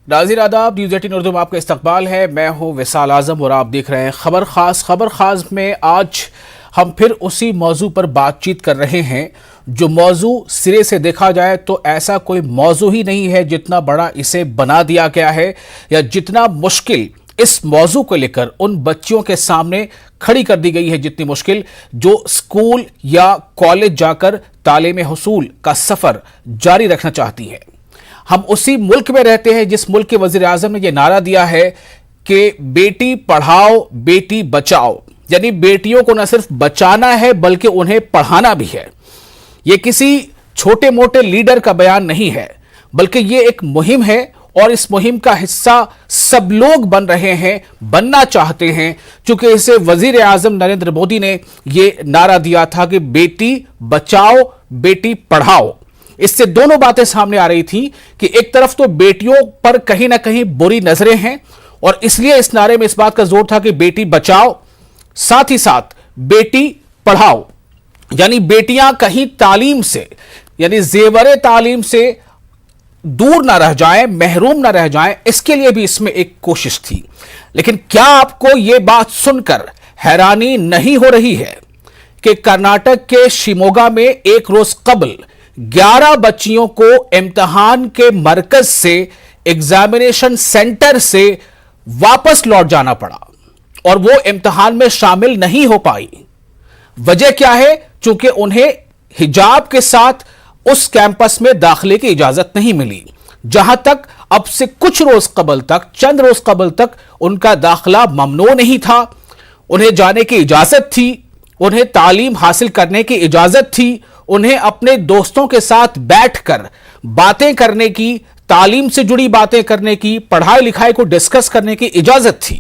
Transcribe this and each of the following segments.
नाज़रीन आदाब, न्यूज़ 18 उर्दू में आपका इस्तकबाल है। मैं हूं विसाल आजम और आप देख रहे हैं खबर खास में आज हम फिर उसी मौजू पर बातचीत कर रहे हैं जो मौजू सिरे से देखा जाए तो ऐसा कोई मौजू ही नहीं है जितना बड़ा इसे बना दिया गया है या जितना मुश्किल इस मौजू को लेकर उन बच्चियों के सामने खड़ी कर दी गई है, जितनी मुश्किल जो स्कूल या कॉलेज जाकर तालीम हुसूल का सफर जारी रखना चाहती है। हम उसी मुल्क में रहते हैं जिस मुल्क के वजीर आजम ने यह नारा दिया है कि बेटी पढ़ाओ बेटी बचाओ, यानी बेटियों को न सिर्फ बचाना है बल्कि उन्हें पढ़ाना भी है। यह किसी छोटे मोटे लीडर का बयान नहीं है बल्कि यह एक मुहिम है और इस मुहिम का हिस्सा सब लोग बन रहे हैं, बनना चाहते हैं, क्योंकि इसे वजीर आजम नरेंद्र मोदी ने यह नारा दिया था कि बेटी बचाओ बेटी पढ़ाओ। इससे दोनों बातें सामने आ रही थी कि एक तरफ तो बेटियों पर कहीं ना कहीं बुरी नजरें हैं और इसलिए इस नारे में इस बात का जोर था कि बेटी बचाओ, साथ ही साथ बेटी पढ़ाओ, यानी बेटियां कहीं तालीम से यानी जेवरे तालीम से दूर ना रह जाएं, महरूम ना रह जाएं, इसके लिए भी इसमें एक कोशिश थी। लेकिन क्या आपको यह बात सुनकर हैरानी नहीं हो रही है कि कर्नाटक के शिमोगा में एक रोज कबल 11 बच्चियों को इम्तिहान के मरकज से, एग्जामिनेशन सेंटर से वापस लौट जाना पड़ा और वो इम्तिहान में शामिल नहीं हो पाई। वजह क्या है? चूंकि उन्हें हिजाब के साथ उस कैंपस में दाखिले की इजाजत नहीं मिली, जहां तक अब से कुछ रोज कबल तक, चंद रोज कबल तक उनका दाखिला ममनू नहीं था। उन्हें जाने की इजाजत थी, उन्हें तालीम हासिल करने की इजाजत थी, उन्हें अपने दोस्तों के साथ बैठकर बातें करने की, तालीम से जुड़ी बातें करने की, पढ़ाई लिखाई को डिस्कस करने की इजाजत थी।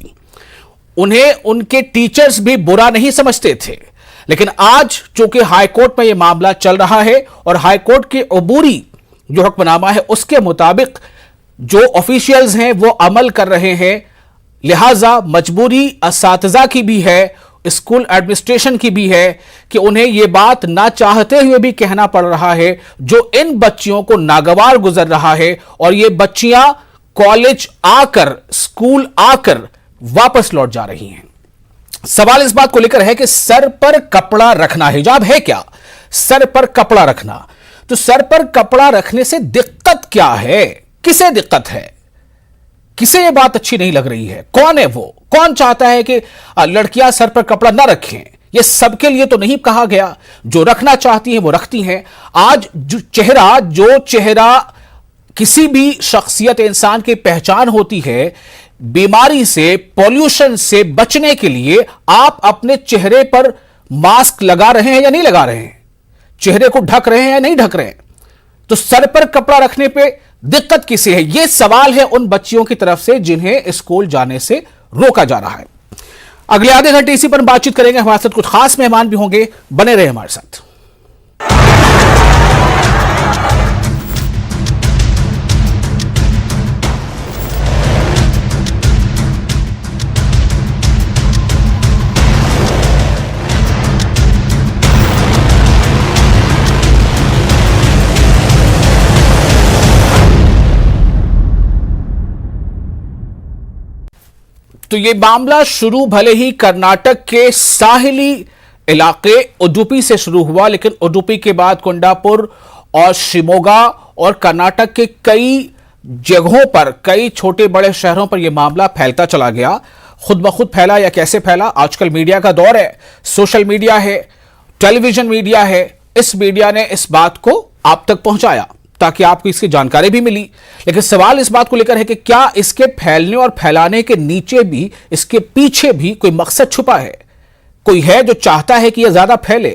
उन्हें उनके टीचर्स भी बुरा नहीं समझते थे। लेकिन आज चूंकि हाईकोर्ट में यह मामला चल रहा है और हाईकोर्ट के अबूरी जो हुक्मनामा है उसके मुताबिक जो ऑफिशियल्स हैं वो अमल कर रहे हैं, लिहाजा मजबूरी असातिज़ा की भी है, स्कूल एडमिनिस्ट्रेशन की भी है कि उन्हें यह बात ना चाहते हुए भी कहना पड़ रहा है जो इन बच्चियों को नागवार गुजर रहा है और ये बच्चियां कॉलेज आकर, स्कूल आकर वापस लौट जा रही हैं। सवाल इस बात को लेकर है कि सर पर कपड़ा रखना हिजाब है क्या? सर पर कपड़ा रखना, तो सर पर कपड़ा रखने से दिक्कत क्या है? किसे दिक्कत है? किसे यह बात अच्छी नहीं लग रही है? कौन है वो? कौन चाहता है कि लड़कियां सर पर कपड़ा ना रखें? यह सबके लिए तो नहीं कहा गया, जो रखना चाहती हैं वो रखती हैं। आज जो चेहरा किसी भी शख्सियत इंसान की पहचान होती है, बीमारी से, पॉल्यूशन से बचने के लिए आप अपने चेहरे पर मास्क लगा रहे हैं या नहीं लगा रहे हैं? चेहरे को ढक रहे हैं या नहीं ढक रहे हैं? तो सर पर कपड़ा रखने पे दिक्कत किसे है? यह सवाल है उन बच्चियों की तरफ से जिन्हें स्कूल जाने से रोका जा रहा है। अगले आधे घंटे इसी पर बातचीत करेंगे। हमारे साथ कुछ खास मेहमान भी होंगे, बने रहे हमारे साथ। तो ये मामला शुरू भले ही कर्नाटक के साहिली इलाके उडुपी से शुरू हुआ, लेकिन उडुपी के बाद कुंडापुर और शिमोगा और कर्नाटक के कई जगहों पर, कई छोटे बड़े शहरों पर यह मामला फैलता चला गया। खुद ब खुद फैला या कैसे फैला? आजकल मीडिया का दौर है, सोशल मीडिया है, टेलीविजन मीडिया है। इस मीडिया ने इस बात को आप तक पहुंचाया ताकि आपको इसकी जानकारी भी मिली। लेकिन सवाल इस बात को लेकर है कि क्या इसके फैलने और फैलाने के नीचे भी, इसके पीछे भी कोई मकसद छुपा है? कोई है जो चाहता है कि यह ज्यादा फैले?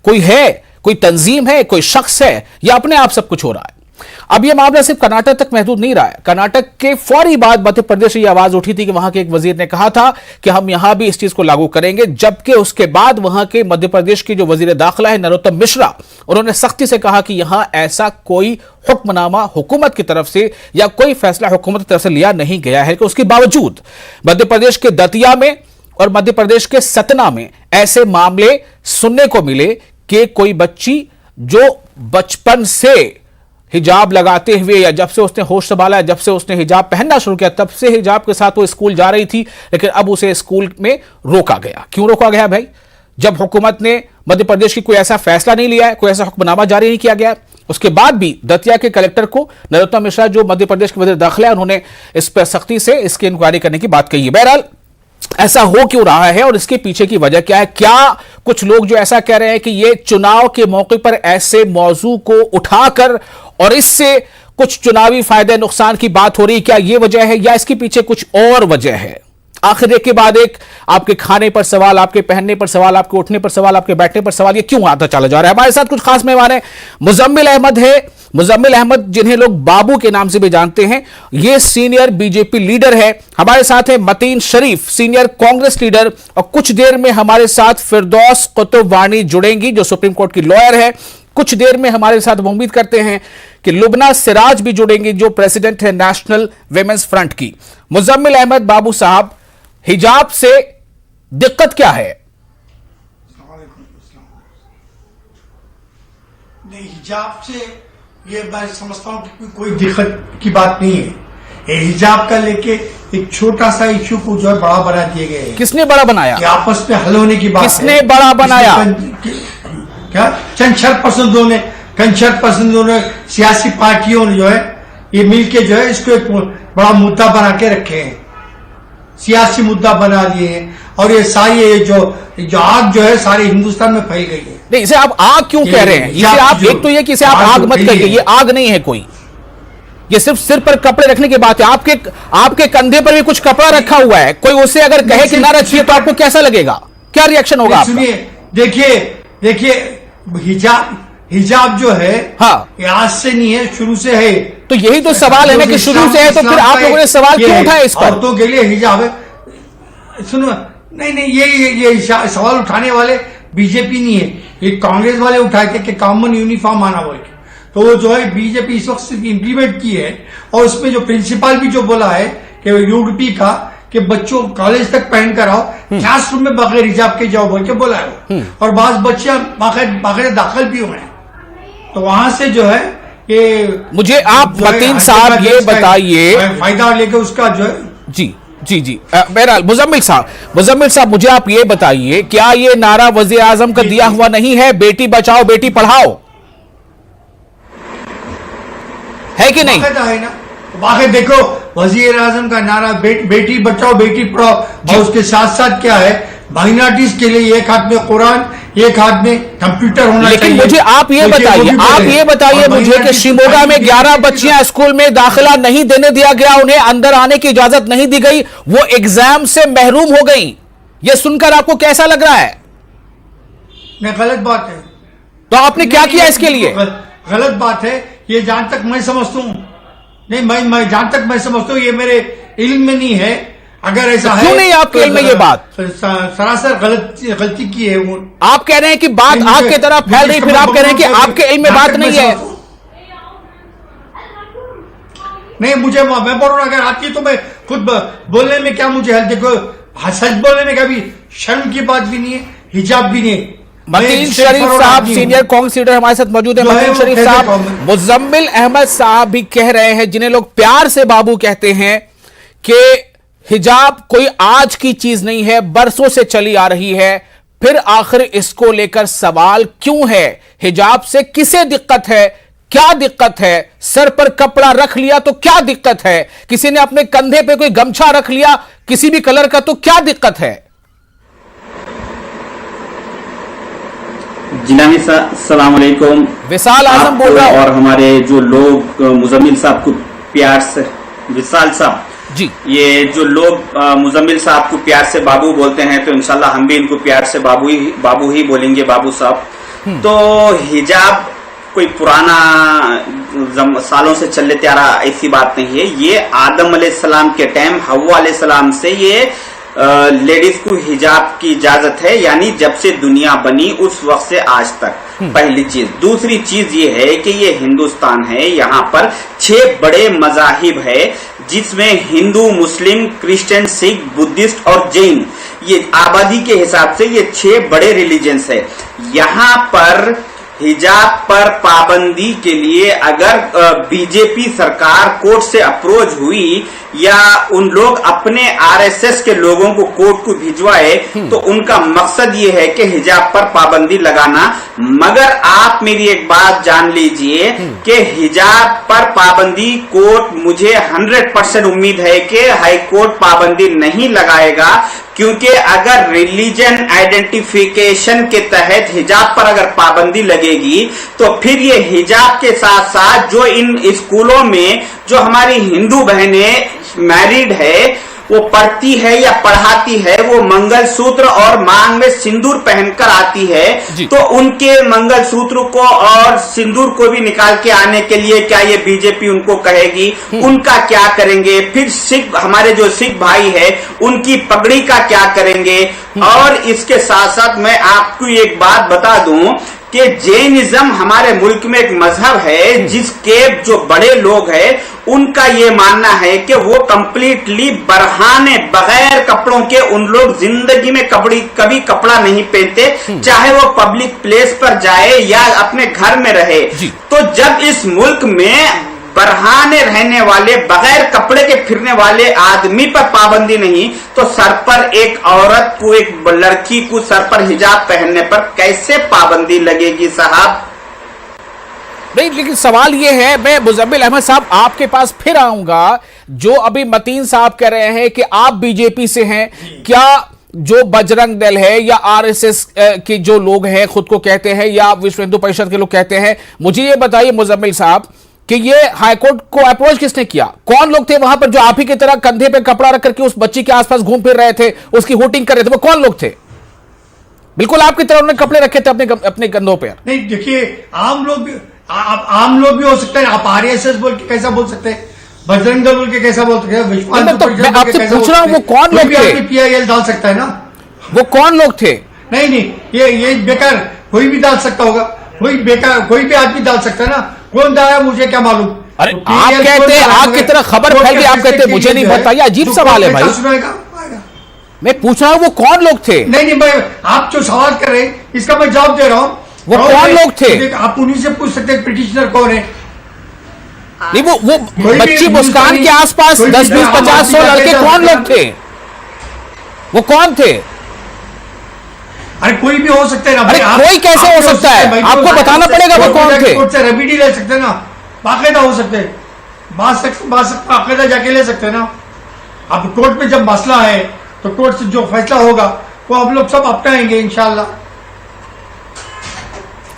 कोई है, कोई तंजीम है, कोई शख्स है, या अपने आप सब कुछ हो रहा है? अब यह मामला सिर्फ कर्नाटक तक महदूद नहीं रहा है। कर्नाटक के फौरी बाद मध्य प्रदेश से यह आवाज उठी थी कि वहां के एक वजीर ने कहा था कि हम यहां भी इस चीज को लागू करेंगे, जबकि उसके बाद वहां के मध्य प्रदेश के जो वजीर दाखिला है नरोत्तम मिश्रा, उन्होंने सख्ती से कहा कि यहां ऐसा कोई हुक्मनामा हुकूमत की तरफ से या कोई फैसला हुकूमत की तरफ से लिया नहीं गया है कि उसके बावजूद मध्य प्रदेश के दतिया में और मध्य प्रदेश के सतना में ऐसे मामले सुनने को मिले कि कोई बच्ची जो बचपन से हिजाब लगाते हुए, या जब से उसने होश संभाला, जब से उसने हिजाब पहनना शुरू किया, तब से हिजाब के साथ वो स्कूल जा रही थी, लेकिन अब उसे स्कूल में रोका गया। क्यों रोका गया भाई? जब हुकूमत ने मध्य प्रदेश की कोई ऐसा फैसला नहीं लिया है, कोई ऐसा हुक्मनामा जारी नहीं किया गया, उसके बाद भी दतिया के कलेक्टर को नरोत्तम मिश्रा, जो मध्य प्रदेश के वजीर दाखिला है, उन्होंने इस पर सख्ती से इसकी इंक्वायरी करने की बात कही है। बहरहाल ऐसा हो क्यों रहा है और इसके पीछे की वजह क्या है? क्या कुछ लोग जो ऐसा कह रहे हैं कि ये चुनाव के मौके पर ऐसे मौजू को उठाकर और इससे कुछ चुनावी फायदे नुकसान की बात हो रही है, क्या ये वजह है या इसके पीछे कुछ और वजह है? आखिर एक के बाद एक आपके खाने पर सवाल, आपके पहनने पर सवाल, आपके उठने पर सवाल, आपके बैठने पर सवाल, ये क्यों आता चला जा रहा है? हमारे साथ कुछ खास मेहमान है। मुजम्मिल अहमद है। मुजम्मिल अहमद, जिन्हें लोग बाबू के नाम से भी जानते हैं, ये सीनियर बीजेपी लीडर है। हमारे साथ है मतीन शरीफ, सीनियर कांग्रेस लीडर, और कुछ देर में हमारे साथ फिरदौस कुतुब वानी जुड़ेंगी, जो सुप्रीम कोर्ट की लॉयर है। कुछ देर में हमारे साथ हम उम्मीद करते हैं कि लुबना सिराज भी जुड़ेंगी, जो प्रेसिडेंट है नेशनल विमेंस फ्रंट की। मुजम्मिल अहमद बाबू साहब, हिजाब से दिक्कत क्या है? नहीं, हिजाब से ये मैं समझता हूँ कि कोई दिक्कत की बात नहीं है। ये हिजाब का लेके एक छोटा सा इश्यू को जो है बड़ा बना दिए गए। किसने बड़ा बनाया? कि आपस में हल होने की बात। किसने बड़ा बनाया? क्या चंद शरपसंदों ने सियासी पार्टियों ने जो है ये मिलके जो है इसको एक बड़ा मुद्दा बना के रखे हैं, सियासी मुद्दा बना लिए हैं, और ये सारी ये जो आग जो है सारे हिंदुस्तान में फैल गई है। नहीं, इसे आप आग क्यों कह रहे हैं? इसे आप, एक तो ये कि इसे आप आग मत कहिए, ये आग नहीं है कोई, ये सिर्फ सिर पर कपड़े रखने की बात है। आपके कंधे पर भी कुछ कपड़ा रखा हुआ है, कोई उसे अगर कहे कि ना रखिए तो आपको कैसा लगेगा? क्या रिएक्शन होगा आपका? सुनिए, देखिए हिजाब जो है, हाँ, ये आज से नहीं है, शुरू से है। तो यही तो सवाल है ना कि शुरू से है, तो फिर आप लोगों ने सवाल क्यों उठाया इस पर? औरतों के लिए हिजाब है। सुनो, नहीं, ये सवाल उठाने वाले बीजेपी नहीं है, ये कांग्रेस वाले उठाए थे कि कॉमन यूनिफॉर्म आना बोल के। तो वो जो है बीजेपी इस वक्त इंप्लीमेंट की है, और उसमें जो प्रिंसिपल भी जो बोला है कि यूडीपी का कि बच्चों कॉलेज तक पहन कर आओ, क्लासरूम में बगैर हिजाब के जाओ बोल के बोला है। और बात बच्चे बगैर दाखिल भी हुए हैं। तो वहां से जो है ये, मुझे आप मतीन साहब ये बताइए, फायदा लेके उसका जो है। जी बहरहाल मुजम्मिल साहब, मुझे आप ये बताइए, क्या ये नारा वजीर आजम का दिया हुआ नहीं है, बेटी बचाओ बेटी पढ़ाओ, है कि नहीं? है ना, वाकई देखो वजीर आजम का नारा बेटी बचाओ बेटी पढ़ाओ, और उसके साथ साथ क्या है, माइनॉरिटीज के लिए एक हाथ में कुरान, एक हाथ में कंप्यूटर होना चाहिए। लेकिन मुझे आप ये बताइए मुझे कि शिमोगा में 11 बच्चियां स्कूल में दाखिला नहीं देने दिया गया, उन्हें अंदर आने की इजाजत नहीं दी गई, वो एग्जाम से महरूम हो गई। ये सुनकर आपको कैसा लग रहा है? नहीं, गलत बात है। तो आपने क्या किया इसके लिए? गलत बात है ये, जहां तक मैं समझता हूं, नहीं मैं जहां तक मैं समझता हूं, ये मेरे इल्म में नहीं है। अगर ऐसा है, क्यों नहीं आपके इल्म में ये बात? सरासर गलती की है वो। आप कह रहे हैं कि बात आग की तरह फैल रही, फिर आप कह रहे हैं कि आपके इल्म में बात नहीं है। नहीं, मुझे मैं बोल रहा हूं, अगर आती तो मैं खुद बोलने में क्या मुझे है, देखो सच बोलने में कभी शर्म की बात भी नहीं है, हिजाब भी नहीं है। मतीन शरीफ साहब, सीनियर कांग्रेस लीडर हमारे साथ मौजूद है। मतीन शरीफ साहब, मुजम्मिल अहमद साहब भी कह रहे हैं, जिन्हें लोग प्यार से बाबू कहते हैं, कि हिजाब कोई आज की चीज नहीं है, बरसों से चली आ रही है, फिर आखिर इसको लेकर सवाल क्यों है? हिजाब से किसे दिक्कत है? क्या दिक्कत है? सर पर कपड़ा रख लिया तो क्या दिक्कत है? किसी ने अपने कंधे पे कोई गमछा रख लिया किसी भी कलर का, तो क्या दिक्कत है? जिनामी सलाम अलैकुम, विशाल आजम बोल रहा हूं, और हमारे जो लोग मुजम्मिल साहब को प्यार से, विशाल साहब जी, ये जो लोग मुजम्मिल साहब को प्यार से बाबू बोलते हैं, तो इंशाल्लाह हम भी इनको प्यार से बाबू ही बोलेंगे, बाबू साहब। तो हिजाब कोई पुराना सालों से चलते आ रहा ऐसी बात नहीं है। ये आदम अलैहिस्सलाम के टाइम हव्वा अलैहिस्सलाम से ये लेडीज को हिजाब की इजाजत है, यानी जब से दुनिया बनी उस वक्त से आज तक। पहली चीज। दूसरी चीज ये है कि ये हिंदुस्तान है, यहाँ पर 6 बड़े मजाहिब है, जिसमें हिंदू, मुस्लिम, क्रिश्चियन, सिख, बुद्धिस्ट और जैन, ये आबादी के हिसाब से ये 6 बड़े रिलीजन्स है। यहाँ पर हिजाब पर पाबंदी के लिए अगर बीजेपी सरकार कोर्ट से अप्रोच हुई या उन लोग अपने आरएसएस के लोगों को कोर्ट को भिजवाए तो उनका मकसद ये है कि हिजाब पर पाबंदी लगाना। मगर आप मेरी एक बात जान लीजिए कि हिजाब पर पाबंदी कोर्ट मुझे 100% उम्मीद है कि हाई कोर्ट पाबंदी नहीं लगाएगा, क्योंकि अगर रिलीजन आइडेंटिफिकेशन के तहत हिजाब पर अगर पाबंदी लगेगी तो फिर ये हिजाब के साथ साथ जो इन स्कूलों में जो हमारी हिंदू बहनें मैरिड है वो पढ़ती है या पढ़ाती है, वो मंगलसूत्र और मांग में सिंदूर पहनकर आती है, तो उनके मंगलसूत्र को और सिंदूर को भी निकाल के आने के लिए क्या ये बीजेपी उनको कहेगी? उनका क्या करेंगे? फिर सिख, हमारे जो सिख भाई है उनकी पगड़ी का क्या करेंगे? और इसके साथ साथ मैं आपको एक बात बता दूं कि जैनिज्म हमारे मुल्क में एक मजहब है जिसके जो बड़े लोग हैं उनका ये मानना है कि वो कंप्लीटली बरहाने बगैर कपड़ों के उन लोग जिंदगी में कभी कपड़ा नहीं पहनते, चाहे वो पब्लिक प्लेस पर जाए या अपने घर में रहे। तो जब इस मुल्क में बरहाने रहने वाले बगैर कपड़े के फिरने वाले आदमी पर पाबंदी नहीं, तो सर पर एक औरत को, एक लड़की को सर पर हिजाब पहनने पर कैसे पाबंदी लगेगी साहब? नहीं, लेकिन सवाल ये है, मैं मुजम्मिल अहमद साहब आपके पास फिर आऊंगा। जो अभी मतीन साहब कह रहे हैं कि आप बीजेपी से हैं, क्या जो बजरंग दल है या आरएसएस के जो लोग हैं खुद को कहते हैं या विश्व हिंदू परिषद के लोग कहते हैं, मुझे ये बताइए मुजम्मिल साहब कि ये हाईकोर्ट को अप्रोच किसने किया? कौन लोग थे वहां पर जो आप ही की तरह कंधे पे कपड़ा रख करके उस बच्ची के आसपास घूम फिर रहे थे, उसकी होटिंग कर रहे थे? वो कौन लोग थे? बिल्कुल आपकी तरह उन्होंने कपड़े रखे थे अपने कंधों पर। नहीं, देखिए, आम लोग भी हो सकते हैं। आप आरएसएस बोल के कैसा बोल सकते हैं? बजरंग दल बोल के कैसा बोल सकते हैं? विश्व हिंदू परिषद मैं आपसे पूछ रहा हूं वो कौन लोग थे? पीआईएल डाल सकता है ना? वो कौन लोग थे? नहीं, ये बेकार कोई भी डाल सकता होगा, कोई भी आदमी डाल सकता है ना। कौन डाला मुझे क्या मालूम? अरे आप कहते हैं, आपकी तरह खबर फैल गई, आप कहते हैं मुझे नहीं बताइए। अजीब सवाल है भाई। मैं पूछ रहा हूं वो कौन लोग थे? नहीं, भाई, आप जो सवाल कर रहे हैं इसका मैं जवाब दे रहा हूँ। वो कौन लोग थे? आप उन्हीं से पूछ सकते हैं पिटिशनर कौन है। नहीं, वो बच्ची मुस्कान के आसपास 10, 20, 50, 100 लड़के कौन लोग थे? वो कौन थे? अरे कोई भी हो सकते हैं ना। अरे कोई कैसे हो सकता है? आपको बताना पड़ेगा वो कौन थे। कोर्ट से रेमेडी ले सकते हैं ना, बाकायदा हो सकते हैं, बाकायदा जाके ले सकते हैं ना। अब कोर्ट में जब मसला है तो कोर्ट से जो फैसला होगा वो हम लोग सब अपनाएंगे इंशाल्लाह।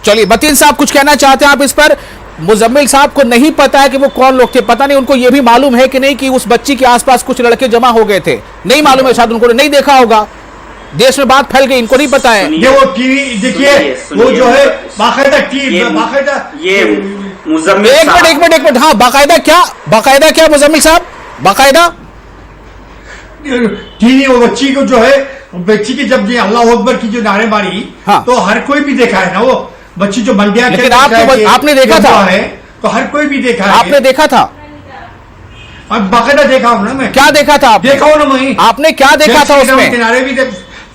चलिए, मतीन साहब कुछ कहना चाहते हैं आप इस पर? मुजम्मिल साहब को नहीं पता है कि वो कौन लोग थे, पता नहीं उनको ये भी मालूम है कि नहीं कि उस बच्ची के आसपास कुछ लड़के जमा हो गए थे, नहीं मालूम है, शायद उनको नहीं देखा होगा, देश में बात फैल गई, इनको नहीं पता है। ये वो टीवी देखिए, वो जो है बाकायदा ये मुजम्मिल एक मिनट, हाँ, बाकायदा क्या मुजम्मिल साहब? बाकायदा टीवी वो बच्ची को जो है, बच्ची की जब ये अल्लाह अकबर की जो नारे मारी, हाँ, तो हर कोई भी देखा है ना। वो बच्ची जो मंडिया, लेकिन आपने देखा था है तो हर कोई भी देखा है। आपने देखा था? अब बाकायदा देखा हूं ना मैं। क्या देखा था आपने? देखा हूं ना मैं। आपने क्या देखा था उसमें? किनारे भी,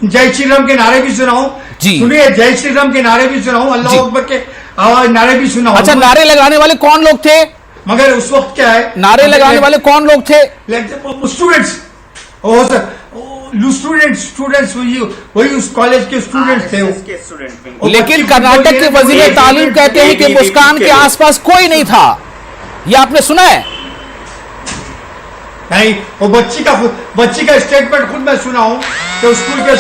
जय श्री राम के नारे भी सुनाऊं जी, सुनिए, जय श्री राम के नारे भी सुनाऊं, अल्लाह अकबर के आवाज नारे भी सुनाऊं। अच्छा, नारे लगाने वाले कौन लोग थे? मगर उस वक्त क्या है, नारे लगाने वाले कौन लोग थे? स्टूडेंट्स, स्टूडेंट्स वही उस कॉलेज के स्टूडेंट्स थे। लेकिन कर्नाटक के वजीर तालीम कहते हैं कि मुस्कान के आसपास कोई नहीं था, ये आपने सुना है? नहीं, वो बच्ची का स्टेटमेंट खुद मैं सुना हूं तो स्कूल के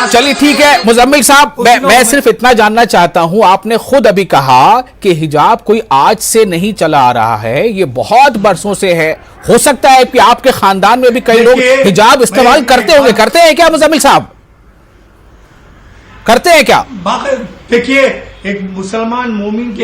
चलिए ठीक है मुजम्मिल साहब, मैं सिर्फ इतना जानना चाहता हूं, आपने खुद अभी कहा कि हिजाब कोई आज से नहीं चला आ रहा है, ये बहुत बरसों से है। हो सकता है कि आपके खानदान में भी कई लोग हिजाब इस्तेमाल करते होंगे, करते हैं क्या मुजम्मिल साहब? करते हैं क्या? देखिए, एक मुसलमान मोमिन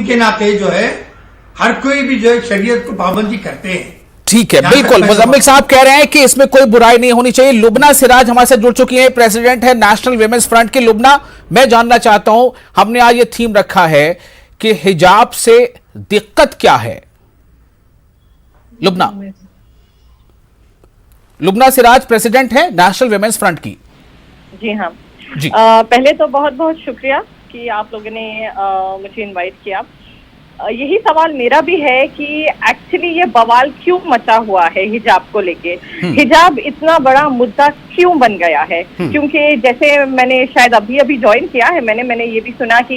के नाते जो है हर कोई भी जो है शरीयत को पाबंदी करते हैं। ठीक है, बिल्कुल। मुजम्मिल साहब कह रहे हैं कि इसमें कोई बुराई नहीं होनी चाहिए। लुबना सिराज हमारे साथ जुड़ चुकी है, प्रेसिडेंट है नेशनल विमेंस फ्रंट की। लुबना, मैं जानना चाहता हूं, हमने आज ये थीम रखा है कि हिजाब से दिक्कत क्या है। लुबना सिराज प्रेसिडेंट है नेशनल विमेंस फ्रंट की। जी हाँ, जी। पहले तो बहुत बहुत शुक्रिया कि आप लोगों ने मुझे इनवाइट किया। यही सवाल मेरा भी है कि एक्चुअली ये बवाल क्यों मचा हुआ है हिजाब को लेके। हिजाब इतना बड़ा मुद्दा क्यों बन गया है? क्योंकि जैसे मैंने शायद अभी ज्वाइन किया है, मैंने ये भी सुना कि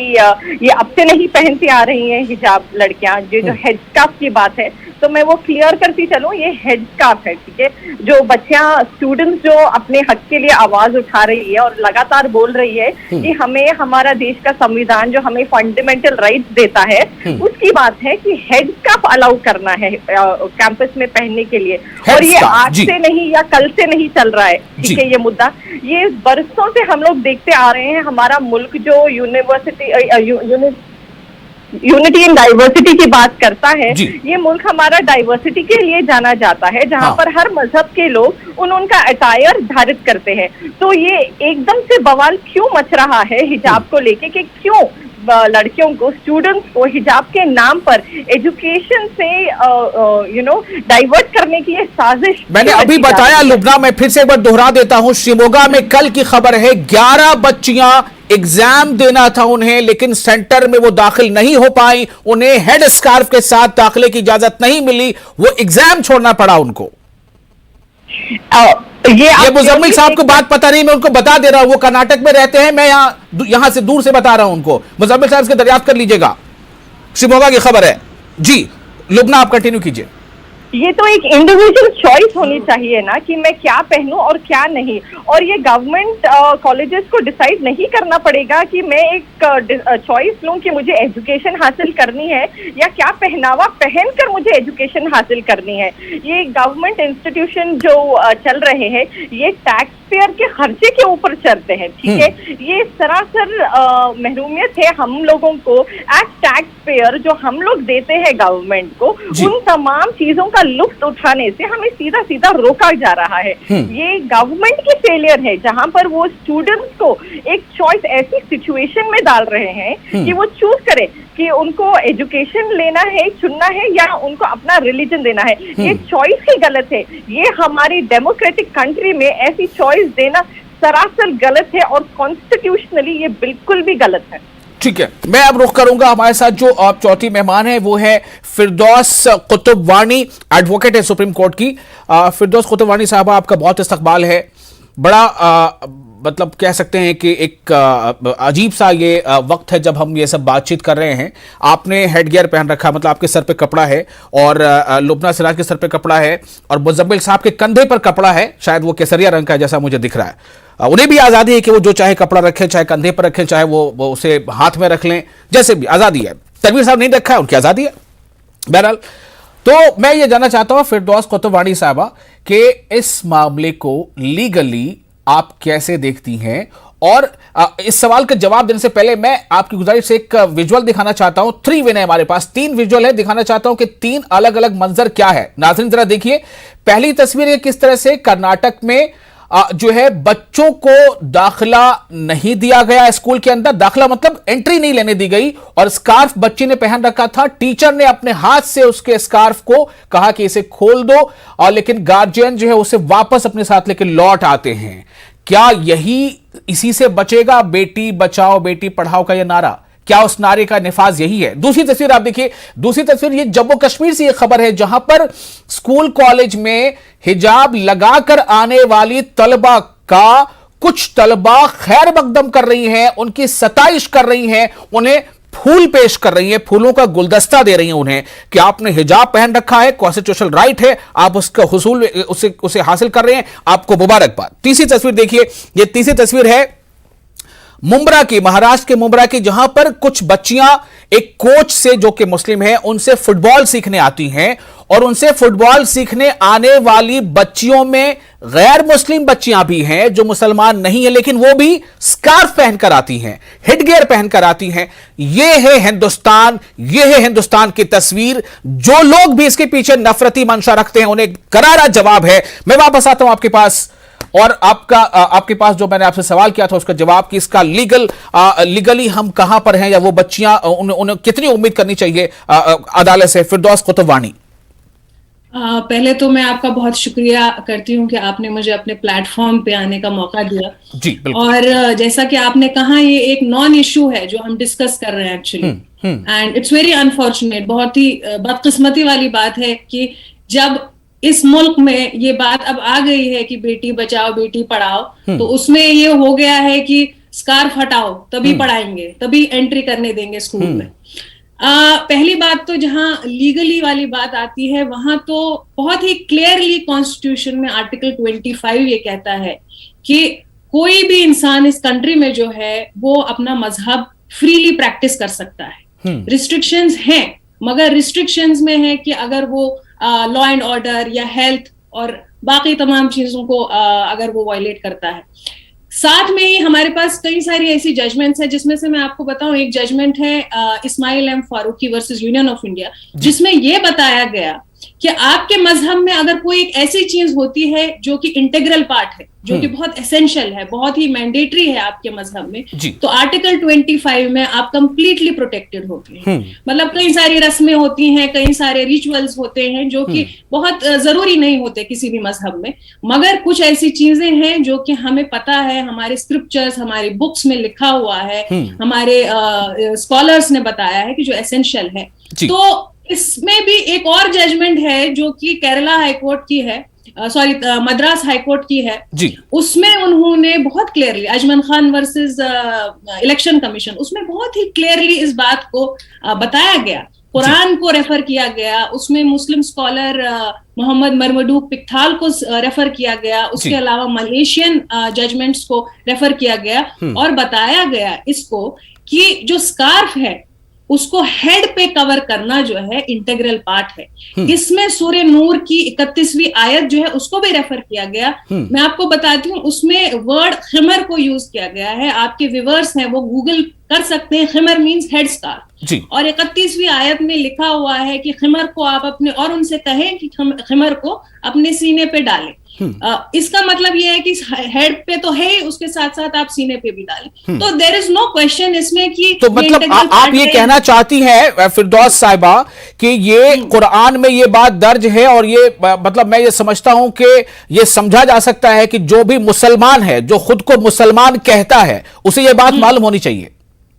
ये अब से नहीं पहनती आ रही हैं हिजाब लड़कियां। जो हेड स्कार्फ की बात है तो मैं वो क्लियर करती चलूं, ये हेड स्कार्फ है, ठीक है। जो बच्चियां स्टूडेंट्स जो अपने हक के लिए आवाज उठा रही है और लगातार बोल रही है कि हमें हमारा देश का संविधान जो हमें फंडामेंटल राइट्स देता है उसकी बात है कि हेड स्कार्फ अलाउ करना है कैंपस में पहनने के लिए। और ये आज से नहीं या कल से नहीं चल रहा है, ठीक है। ये मुद्दा ये बरसों से हम लोग देखते आ रहे हैं। हमारा मुल्क जो यूनिटी इन डाइवर्सिटी की बात करता है, ये मुल्क हमारा डाइवर्सिटी के लिए जाना जाता है, जहाँ पर हर मजहब के लोग उनका अटायर धारित करते हैं। तो ये एकदम से बवाल क्यों मच रहा है हिजाब को लेके कि क्यों लड़कियों को, स्टूडेंट्स को हिजाब के नाम पर एजुकेशन से डाइवर्ट करने की ये साजिश। मैंने अभी बताया लुबना, मैं फिर से एक बार दोहरा देता हूं। शिमोगा में कल की खबर है, 11 बच्चियां एग्जाम देना था उन्हें, लेकिन सेंटर में वो दाखिल नहीं हो पाई। उन्हें हेड स्कार्फ के साथ दाखिले की इजाजत नहीं मिली, वो एग्जाम छोड़ना पड़ा उनको। ये मुजम्मिल साहब को बात पता नहीं, मैं उनको बता दे रहा हूं। वो कर्नाटक में रहते हैं, मैं यहां से दूर से बता रहा हूं उनको। मुजम्मिल साहब इसके दरियाफ्त कर लीजिएगा। शिमोगा की खबर है जी। लुबना, आप कंटिन्यू कीजिए। ये तो एक इंडिविजुअल चॉइस होनी चाहिए ना कि मैं क्या पहनूं और क्या नहीं। और ये गवर्नमेंट कॉलेजेस को डिसाइड नहीं करना पड़ेगा कि मैं एक चॉइस लूं कि मुझे एजुकेशन हासिल करनी है या क्या पहनावा पहनकर मुझे एजुकेशन हासिल करनी है। ये गवर्नमेंट इंस्टीट्यूशन जो चल रहे हैं ये टैक्स पेयर के खर्चे के ऊपर चलते हैं, ठीक है। ये सरासर महरूमियत है हम लोगों को एज टैक्स पेयर जो हम लोग देते हैं गवर्नमेंट को, उन तमाम चीजों का लुत्फ उठाने से हमें सीधा सीधा रोका जा रहा है। ये गवर्नमेंट की फेलियर है जहां पर वो स्टूडेंट्स को एक चॉइस ऐसी सिचुएशन में डाल रहे हैं कि वो चूज करे कि उनको एजुकेशन लेना है, चुनना है या उनको अपना रिलीजन देना है। ये चॉइस ही गलत है। ये हमारी डेमोक्रेटिक कंट्री में ऐसी चॉइस देना सरासर गलत है और कॉन्स्टिट्यूशनली ये बिल्कुल भी गलत है। ठीक है, मैं अब रुख करूंगा। हमारे साथ जो चौथी मेहमान है वो है फिरदौस कुतुबवानी, एडवोकेट है सुप्रीम कोर्ट की। फिरदौस कुतुबवानी साहबा, आपका बहुत इस्तकबाल है। बड़ा मतलब कह सकते हैं कि एक अजीब सा ये वक्त है जब हम ये सब बातचीत कर रहे हैं। आपने हेड गियर पहन रखा, मतलब आपके सर पे कपड़ा है, और लुबना सिराज के सर पे कपड़ा है, और मुजम्मिल साहब के कंधे पर कपड़ा है, शायद वो केसरिया रंग का है जैसा मुझे दिख रहा है। उन्हें भी आज़ादी है कि वो जो चाहे कपड़ा रखें, चाहे कंधे पर रखें, चाहे वो उसे हाथ में रख लें, जैसे भी आज़ादी है। तनवीर साहब नहीं रखा है, उनकी आज़ादी है। बहरहाल, तो मैं ये जानना चाहता हूँ फिरदौस कुतुबवानी साहबा कि इस मामले को लीगली आप कैसे देखती हैं। और इस सवाल का जवाब देने से पहले मैं आपकी गुजारिश से एक विजुअल दिखाना चाहता हूं। 3 विन है हमारे पास, 3 विजुअल है, दिखाना चाहता हूं कि 3 अलग अलग मंजर क्या है। नाज़रीन जरा देखिए, पहली तस्वीर है किस तरह से कर्नाटक में जो है बच्चों को दाखिला नहीं दिया गया स्कूल के अंदर। दाखिला मतलब एंट्री नहीं लेने दी गई, और स्कार्फ बच्ची ने पहन रखा था। टीचर ने अपने हाथ से उसके स्कार्फ को कहा कि इसे खोल दो, और लेकिन गार्जियन जो है उसे वापस अपने साथ लेकर लौट आते हैं। क्या यही इसी से बचेगा बेटी बचाओ बेटी पढ़ाओ का यह नारा? क्या उस नारे का निफाज यही है? दूसरी तस्वीर आप देखिए। दूसरी तस्वीर ये जम्मू कश्मीर से ये खबर है जहां पर स्कूल कॉलेज में हिजाब लगाकर आने वाली तलबा का कुछ तलबा खैर मकदम कर रही हैं, उनकी सताइश कर रही हैं, उन्हें फूल पेश कर रही हैं, फूलों का गुलदस्ता दे रही हैं उन्हें कि आपने हिजाब पहन रखा है, कॉन्स्टिट्यूशनल राइट है, आप उसका हुसूल उसे हासिल कर रहे हैं, आपको मुबारकबाद। तीसरी तस्वीर देखिए, ये तीसरी तस्वीर है मुंब्रा की, महाराष्ट्र के मुंब्रा की, जहां पर कुछ बच्चियां एक कोच से जो कि मुस्लिम है उनसे फुटबॉल सीखने आती हैं, और उनसे फुटबॉल सीखने आने वाली बच्चियों में गैर मुस्लिम बच्चियां भी हैं जो मुसलमान नहीं है, लेकिन वो भी स्कार्फ पहनकर आती हैं, हेडगियर पहनकर आती हैं। ये है हिंदुस्तान, ये है हिंदुस्तान की तस्वीर। जो लोग भी इसके पीछे नफरती मंशा रखते हैं उन्हें करारा जवाब है। मैं वापस आता हूं आपके पास, और आपके पास जो मैंने आपसे सवाल किया था उसका जवाब कि इसका लीगली हम कहां पर हैं, या वो बच्चियां उन्हें कितनी उम्मीद करनी चाहिए अदालत से। फिरदौस कुतुबवानी। पहले तो मैं आपका बहुत शुक्रिया करती हूँ कि आपने मुझे अपने प्लेटफॉर्म पे आने का मौका दिया। जी बिल्कुल। और जैसा कि आपने कहा, ये एक नॉन इशू है जो हम डिस्कस कर रहे हैं actually, and it's very unfortunate, बहुत ही बदकिस्मती वाली बात है कि जब इस मुल्क में ये बात अब आ गई है कि बेटी बचाओ बेटी पढ़ाओ, तो उसमें ये हो गया है कि स्कार्फ हटाओ तभी पढ़ाएंगे, तभी एंट्री करने देंगे स्कूल में। पहली बात तो जहां लीगली वाली बात आती है, वहां तो बहुत ही क्लियरली कॉन्स्टिट्यूशन में आर्टिकल 25 ये कहता है कि कोई भी इंसान इस कंट्री में जो है वो अपना मजहब फ्रीली प्रैक्टिस कर सकता है। रिस्ट्रिक्शंस हैं, मगर रिस्ट्रिक्शंस में है कि अगर वो लॉ एंड ऑर्डर या हेल्थ और बाकी तमाम चीजों को अगर वो वायलेट करता है। साथ में ही हमारे पास कई सारी ऐसी जजमेंट्स हैं, जिसमें से मैं आपको बताऊं, एक जजमेंट है Ismail M Faruqui versus union of India, जिसमें यह बताया गया कि आपके मजहब में अगर कोई एक ऐसी चीज होती है जो कि इंटीग्रल पार्ट है, जो कि बहुत एसेंशियल है, बहुत ही मैंडेटरी है आपके मजहब में, तो आर्टिकल 25 में आप कंप्लीटली प्रोटेक्टेड होते हैं। मतलब कई सारी रस्में होती हैं, कई सारे रिचुअल्स होते हैं जो कि बहुत जरूरी नहीं होते किसी भी मजहब में, मगर कुछ ऐसी चीजें हैं जो कि हमें पता है, हमारे स्क्रिप्चर्स, हमारी बुक्स में लिखा हुआ है, हमारे स्कॉलर्स ने बताया है कि जो एसेंशियल है। तो इसमें भी एक और जजमेंट है जो कि केरला हाईकोर्ट की है, सॉरी मद्रास हाईकोर्ट की है जी। उसमें उन्होंने बहुत clearly, Ajman Khan versus election commission, उसमें बहुत ही क्लियरली इस बात को बताया गया, कुरान को रेफर किया गया, उसमें मुस्लिम स्कॉलर मोहम्मद मरमडूक पिक्थाल को रेफर किया गया, उसके अलावा मलेशियन जजमेंट्स को रेफर किया गया और बताया गया इसको कि जो स्कार्फ है उसको हेड पे कवर करना जो है इंटीग्रल पार्ट है। इसमें सूरह नूर की 31वीं आयत जो है उसको भी रेफर किया गया। मैं आपको बताती हूँ, उसमें वर्ड खिमर को यूज किया गया है। आपके व्यूअर्स हैं वो गूगल कर सकते हैं, खिमर मींस हेड स्कार्फ, और 31वीं आयत में लिखा हुआ है कि खिमर को आप अपने, और उनसे कहें कि खिमर को अपने सीने पे डालें। इसका मतलब यह है कि हेड पे तो है, उसके साथ साथ आप सीने पे भी डालें। तो देयर इज नो क्वेश्चन इसमें कि तो मतलब आप ये कहना चाहती हैं फिरदौस साहिबा कि ये कुरान में ये बात दर्ज है, और ये मतलब मैं ये समझता हूं कि ये समझा जा सकता है कि जो भी मुसलमान है, जो खुद को मुसलमान कहता है, उसे ये बात मालूम होनी चाहिए।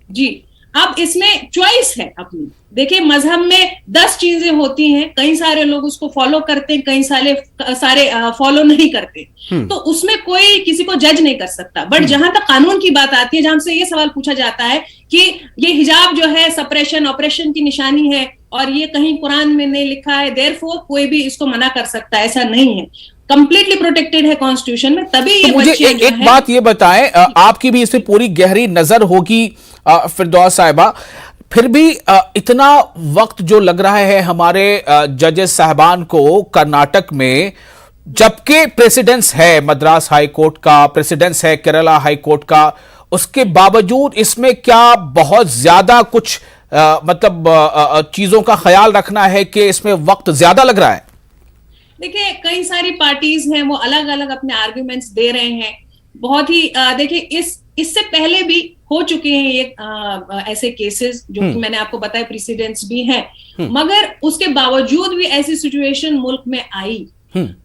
जी, अब इसमें चॉइस है अपनी। देखिए, मजहब में 10 चीजें होती हैं, कई सारे लोग उसको फॉलो करते हैं, कई सारे फॉलो नहीं करते, तो उसमें कोई किसी को जज नहीं कर सकता। बट जहां तक कानून की बात आती है, जहां से ये सवाल पूछा जाता है कि ये हिजाब जो है सप्रेशन, ऑपरेशन की निशानी है और ये कहीं कुरान में नहीं लिखा है, देयरफॉर कोई भी इसको मना कर सकता है, ऐसा नहीं है, कंप्लीटली प्रोटेक्टेड है कॉन्स्टिट्यूशन में। तभी ये मुझे एक बात ये बताएं, आपकी भी इसमें पूरी गहरी नजर होगी फिरदौस साहिबा, फिर भी इतना वक्त जो लग रहा है हमारे जजेस साहबान को कर्नाटक में, जबकि प्रेसिडेंस है मद्रास हाई कोर्ट का, प्रेसिडेंस है केरला हाई कोर्ट का, उसके बावजूद इसमें क्या बहुत ज्यादा कुछ मतलब चीजों का ख्याल रखना है कि इसमें वक्त ज्यादा लग रहा है? देखिए, कई सारी पार्टीज हैं, वो अलग अलग अपने आर्ग्यूमेंट्स दे रहे हैं। बहुत ही देखिए, इससे पहले भी हो चुके हैं ये ऐसे केसेस जो कि मैंने आपको बताया, प्रेसिडेंट्स भी हैं, मगर उसके बावजूद भी ऐसी सिचुएशन मुल्क में आई।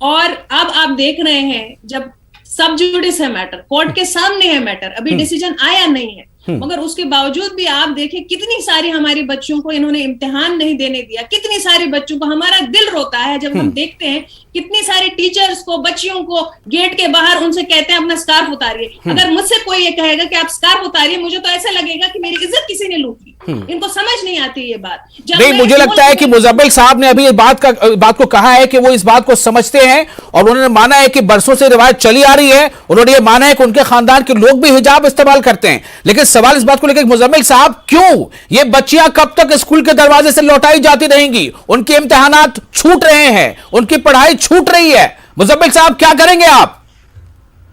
और अब आप देख रहे हैं, जब सब जुडिस है मैटर, कोर्ट के सामने है मैटर, अभी डिसीजन आया नहीं है, मगर उसके बावजूद भी आप देखें कितनी सारी हमारी बच्चों को इन्होंने इम्तिहान नहीं देने दिया, कितनी सारी बच्चों को, हमारा दिल रोता है जब हम देखते हैं कितनी सारे टीचर्स को, बच्चियों को गेट के बाहर उनसे कहते हैं अपना स्कार्फ उतारिए। अगर मुझसे कोई ये कहेगा कि आप स्कार्फ उतारिए, मुझे तो ऐसा लगेगा कि मेरी इज्जत किसी ने लूट ली। इनको समझ नहीं आती ये बात। नहीं, मुझे लगता है कि मुजम्मिल साहब ने अभी इस बात को कहा है कि वो इस बात को समझते हैं और उन्होंने माना है कि बरसों से रिवायत चली आ रही है। उन्होंने ये माना है कि उनके खानदान के लोग भी हिजाब इस्तेमाल करते हैं। लेकिन सवाल इस बात को लेकर, मुजम्मिल साहब, क्यों ये बच्चियां कब तक स्कूल के दरवाजे से लौटाई जाती रहेंगी? उनके इम्तिहानात छूट रहे हैं, उनकी पढ़ाई छूट रही है। मुजम्मिल साहब, क्या करेंगे आप?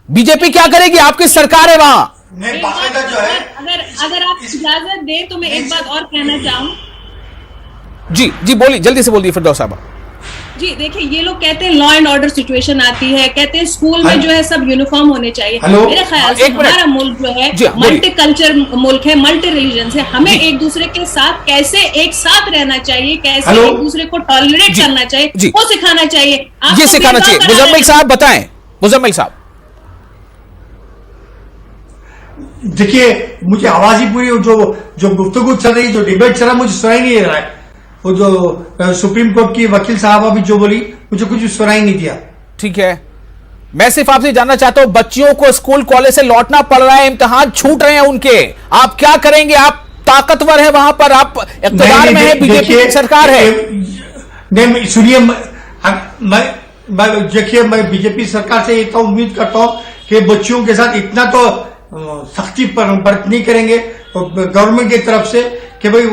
बीजेपी क्या करेगी? आपकी सरकार है वहां। अगर आप इजाजत दें तो मैं एक बात और कहना चाहूं। जी बोलिए, जल्दी से बोलिए फिरदौस साहब। जी देखिए, ये लोग कहते हैं लॉ एंड ऑर्डर सिचुएशन आती है, कहते हैं स्कूल में हेलो? जो है सब यूनिफॉर्म होने चाहिए। हेलो? मेरे ख्याल से एक मिनट। हमारा मुल्क जो है जी, बोलिए। मल्टी कल्चर मुल्क है, मल्टी रिलीजन है। हमें एक दूसरे के साथ कैसे एक साथ रहना चाहिए, कैसे हेलो? एक दूसरे को टॉलरेट जी, करना चाहिए, जी। वो सिखाना चाहिए। ये आपको सिखाना भेदभाव चाहिए। कराना मुजम्मिल नहीं। साहब बताएं, मुजम्मिल साहब। देखिए, मुझे आवाज ही पूरी जो गुफ्तगू चल रही, जो डिबेट चल रहा, मुझे सुनाई नहीं दे रहा है। वो जो सुप्रीम कोर्ट की वकील साहब अभी जो बोली, मुझे कुछ सुनाई नहीं दिया। ठीक है, मैं सिर्फ आपसे जानना चाहता हूं, बच्चियों को स्कूल कॉलेज से लौटना पड़ रहा है, इम्तिहान छूट रहे हैं उनके, आप क्या करेंगे? आप ताकतवर है वहां पर, आप इख्तियार में है, बीजेपी की सरकार है। नहीं, सुनिए, देखिए, मैं बीजेपी सरकार से एक तो उम्मीद करता हूं कि बच्चियों के साथ इतना तो सख्ती पर बरतनी करेंगे गवर्नमेंट की तरफ से कि भाई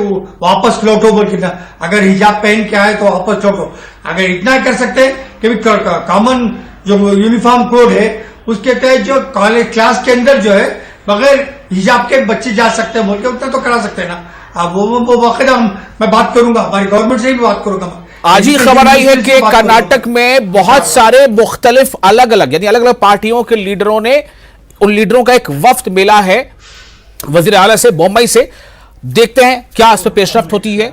वापस लौटो बोल के ना, अगर हिजाब पहन के आए तो वापस लौटो। अगर इतना कर सकते हैं कि कॉमन जो यूनिफॉर्म कोड है उसके तहत जो कॉलेज क्लास के अंदर जो है बगैर हिजाब के बच्चे जा सकते हैं बोल के, उतना तो करा सकते हैं ना। अब वो बाकायदा मैं बात करूंगा, हमारी गवर्नमेंट से भी बात करूंगा। आज ही खबर आई है कि कर्नाटक में बहुत सारे मुख्तलिफ अलग अलग यानी अलग अलग पार्टियों के लीडरों ने, उन लीडरों का एक वफ्द मिला है वजीर आला से, मुंबई से। देखते हैं क्या इस पर पेशरफ्त होती है।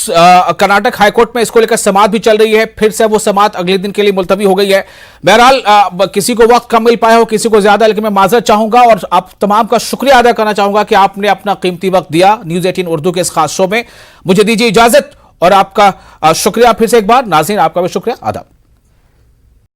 कर्नाटक हाईकोर्ट में इसको लेकर समाअत भी चल रही है, फिर से वो समाअत अगले दिन के लिए मुलतवी हो गई है। बहरहाल किसी को वक्त कम मिल पाया हो, किसी को ज्यादा, लेकिन मैं माजरत चाहूंगा और आप तमाम का शुक्रिया अदा करना चाहूंगा कि आपने अपना कीमती वक्त दिया न्यूज़ 18 उर्दू के इस खास शो में। मुझे दीजिए इजाजत और आपका शुक्रिया फिर से एक बार। नाज़रीन, आपका भी शुक्रिया। आदाब।